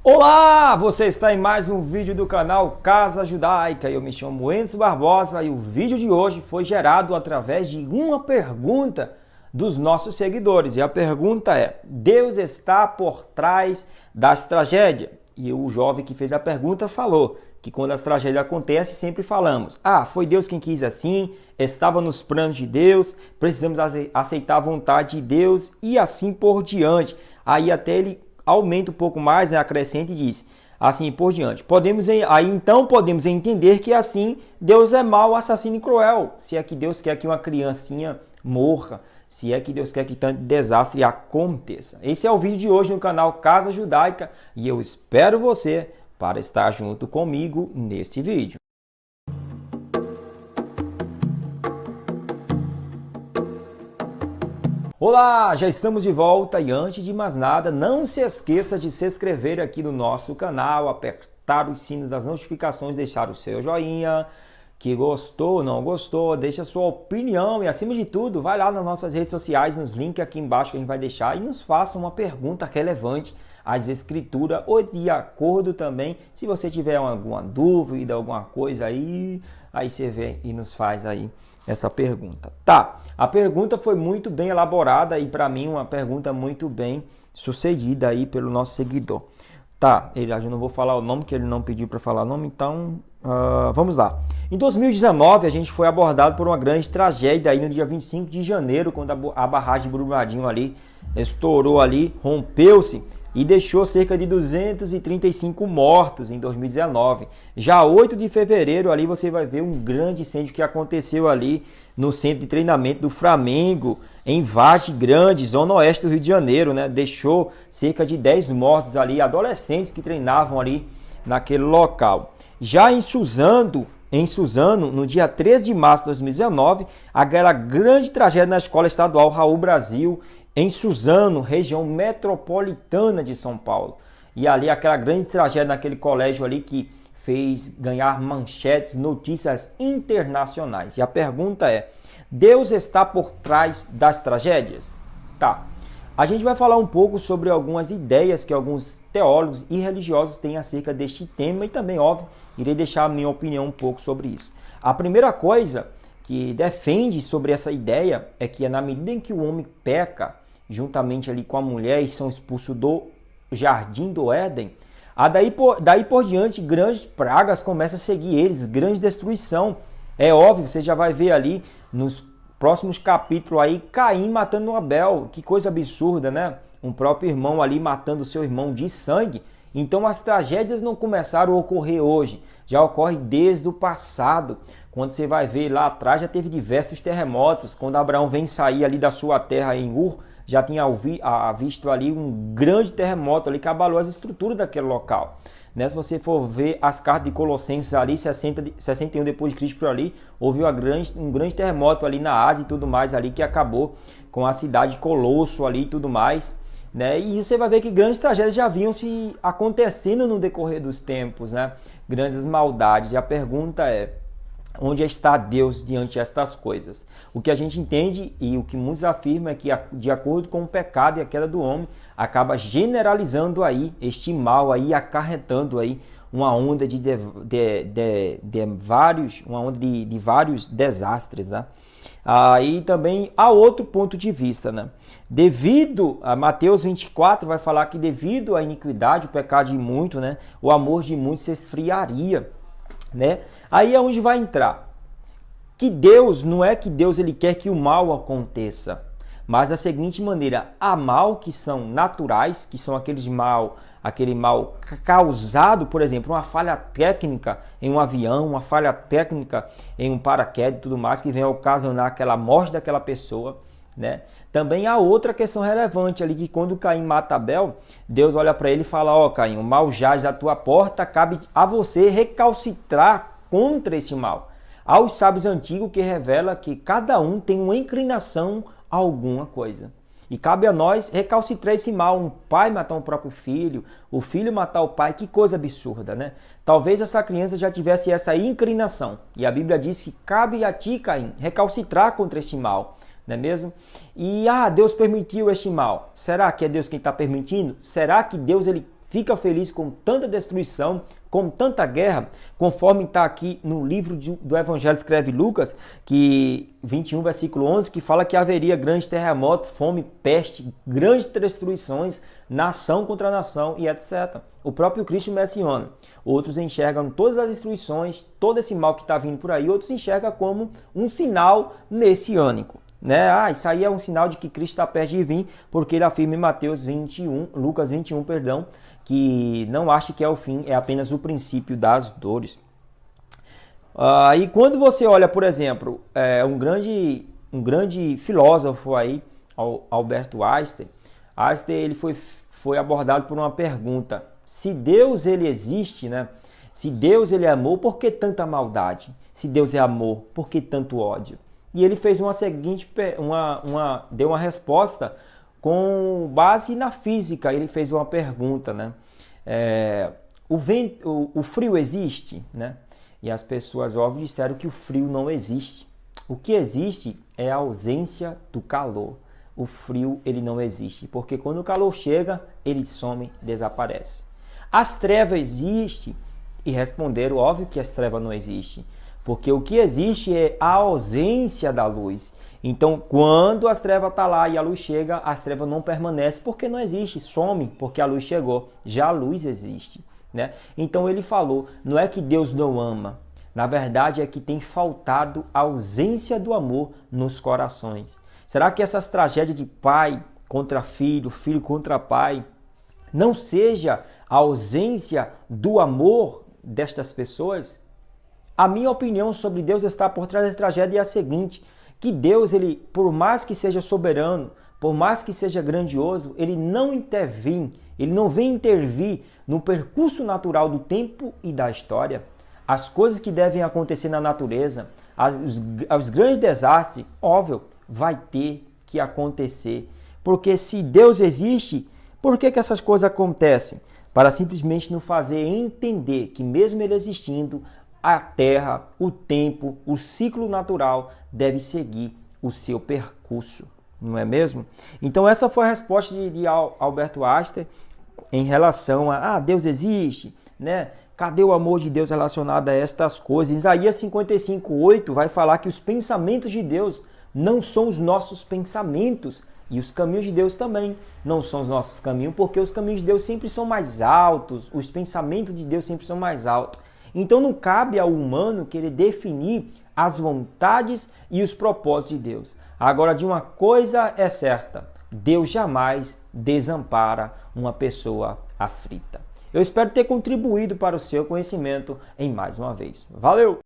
Olá, você está em mais um vídeo do canal Casa Judaica. Eu me chamo Enzo Barbosa e o vídeo de hoje foi gerado através de uma pergunta dos nossos seguidores. E a pergunta é: Deus está por trás das tragédias? E o jovem que fez a pergunta falou que quando as tragédias acontecem, sempre falamos: foi Deus quem quis assim, estava nos planos de Deus, precisamos aceitar a vontade de Deus e assim por diante. Aí até ele aumenta um pouco mais, acrescenta e diz assim por diante. Então podemos entender que assim Deus é mau, assassino e cruel. Se é que Deus quer que uma criancinha morra, se é que Deus quer que tanto desastre aconteça. Esse é o vídeo de hoje no canal Casa Judaica e eu espero você para estar junto comigo neste vídeo. Olá, já estamos de volta e antes de mais nada, não se esqueça de se inscrever aqui no nosso canal, apertar os sinos das notificações, deixar o seu joinha, que gostou, não gostou, deixa a sua opinião e acima de tudo, vai lá nas nossas redes sociais, nos links aqui embaixo que a gente vai deixar e nos faça uma pergunta relevante às escrituras ou de acordo também, se você tiver alguma dúvida, alguma coisa aí você vem e nos faz aí essa pergunta. Tá, a pergunta foi muito bem elaborada e para mim uma pergunta muito bem sucedida aí pelo nosso seguidor. Tá, eu não vou falar o nome que ele não pediu para falar o nome, então vamos lá. Em 2019 a gente foi abordado por uma grande tragédia aí no dia 25 de janeiro, quando a barragem de Brumadinho ali estourou ali, rompeu-se e deixou cerca de 235 mortos em 2019. Já 8 de fevereiro ali você vai ver um grande incêndio que aconteceu ali no centro de treinamento do Flamengo, em Vargem Grande, zona oeste do Rio de Janeiro, né? Deixou cerca de 10 mortos ali, adolescentes que treinavam ali naquele local. Já em Suzano, no dia 13 de março de 2019, aquela grande tragédia na Escola Estadual Raul Brasil, em Suzano, região metropolitana de São Paulo. E ali aquela grande tragédia naquele colégio ali que fez ganhar manchetes, notícias internacionais. E a pergunta é: Deus está por trás das tragédias? Tá. A gente vai falar um pouco sobre algumas ideias que alguns teólogos e religiosos têm acerca deste tema e também, óbvio, irei deixar a minha opinião um pouco sobre isso. A primeira coisa que defende sobre essa ideia é que na medida em que o homem peca, juntamente ali com a mulher, e são expulsos do jardim do Éden, daí por diante grandes pragas começam a seguir eles, grande destruição. É óbvio, você já vai ver ali nos próximos capítulos aí Caim matando Abel, que coisa absurda, né? Um próprio irmão ali matando seu irmão de sangue. Então as tragédias não começaram a ocorrer hoje, já ocorre desde o passado. Quando você vai ver lá atrás já teve diversos terremotos. Quando Abraão vem sair ali da sua terra em Ur, já tinha visto ali um grande terremoto ali que abalou as estruturas daquele local. Né? Se você for ver as cartas de Colossenses ali, 61 depois de Cristo por ali, houve um grande terremoto ali na Ásia e tudo mais ali que acabou com a cidade de Colosso ali e tudo mais. Né? E você vai ver que grandes tragédias já vinham se acontecendo no decorrer dos tempos, né? Grandes maldades. E a pergunta é: onde está Deus diante destas coisas? O que a gente entende e o que muitos afirmam é que, de acordo com o pecado e a queda do homem, acaba generalizando aí este mal aí, acarretando aí uma onda de vários desastres, né? E também há outro ponto de vista, né? Devido a Mateus 24 vai falar que devido à iniquidade, o pecado de muito, né, o amor de muitos se esfriaria, né? Aí é onde vai entrar que Deus, não é que Deus ele quer que o mal aconteça, mas da seguinte maneira: há mal que são naturais, que são aquele mal causado, por exemplo, uma falha técnica em um avião, uma falha técnica em um paraquedas e tudo mais, que vem a ocasionar aquela morte daquela pessoa, né? Também há outra questão relevante ali, que quando Caim mata Abel, Deus olha para ele e fala: ó, Caim, o mal jaz à tua porta, cabe a você recalcitrar contra esse mal. Há os sábios antigos que revela que cada um tem uma inclinação a alguma coisa. E cabe a nós recalcitrar esse mal. Um pai matar o próprio filho, o filho matar o pai, que coisa absurda, né? Talvez essa criança já tivesse essa inclinação. E a Bíblia diz que cabe a ti, Caim, recalcitrar contra este mal. Não é mesmo? E Deus permitiu este mal. Será que é Deus quem está permitindo? Será que Deus ele fica feliz com tanta destruição, com tanta guerra, conforme está aqui no livro do Evangelho, escreve Lucas, que 21, versículo 11, que fala que haveria grande terremoto, fome, peste, grandes destruições, nação contra nação e etc. O próprio Cristo menciona. Outros enxergam todas as destruições, todo esse mal que está vindo por aí, outros enxergam como um sinal messiânico. Né? Isso aí é um sinal de que Cristo está perto de vir, porque ele afirma em Lucas 21, que não acha que é o fim, é apenas o princípio das dores. E quando você olha, por exemplo, um grande filósofo aí, Albert Einstein, ele foi abordado por uma pergunta: se Deus ele existe, né? Se Deus ele é amor, por que tanta maldade? Se Deus é amor, por que tanto ódio? E ele fez deu uma resposta com base na física. Ele fez uma pergunta, né? O frio existe, né? E as pessoas, óbvio, disseram que o frio não existe. O que existe é a ausência do calor. O frio, ele não existe, porque quando o calor chega, ele some, desaparece. As trevas existem, e responderam, óbvio que as trevas não existem, porque o que existe é a ausência da luz. Então, quando as trevas estão lá e a luz chega, as trevas não permanecem, porque não existe, some, porque a luz chegou. Já a luz existe, né? Então ele falou, não é que Deus não ama, na verdade é que tem faltado a ausência do amor nos corações. Será que essas tragédias de pai contra filho, filho contra pai, não seja a ausência do amor destas pessoas? A minha opinião sobre Deus está por trás dessa tragédia é a seguinte, que Deus, ele, por mais que seja soberano, por mais que seja grandioso, ele não intervém, ele não vem intervir no percurso natural do tempo e da história. As coisas que devem acontecer na natureza, os grandes desastres, óbvio, vai ter que acontecer. Porque se Deus existe, por que essas coisas acontecem? Para simplesmente nos fazer entender que mesmo ele existindo, a terra, o tempo, o ciclo natural deve seguir o seu percurso, não é mesmo? Então essa foi a resposta de Albert Einstein em relação a Deus existe, né? Cadê o amor de Deus relacionado a estas coisas? Isaías 55:8 vai falar que os pensamentos de Deus não são os nossos pensamentos, e os caminhos de Deus também não são os nossos caminhos, porque os caminhos de Deus sempre são mais altos, os pensamentos de Deus sempre são mais altos. Então não cabe ao humano querer definir as vontades e os propósitos de Deus. Agora, de uma coisa é certa, Deus jamais desampara uma pessoa aflita. Eu espero ter contribuído para o seu conhecimento em mais uma vez. Valeu!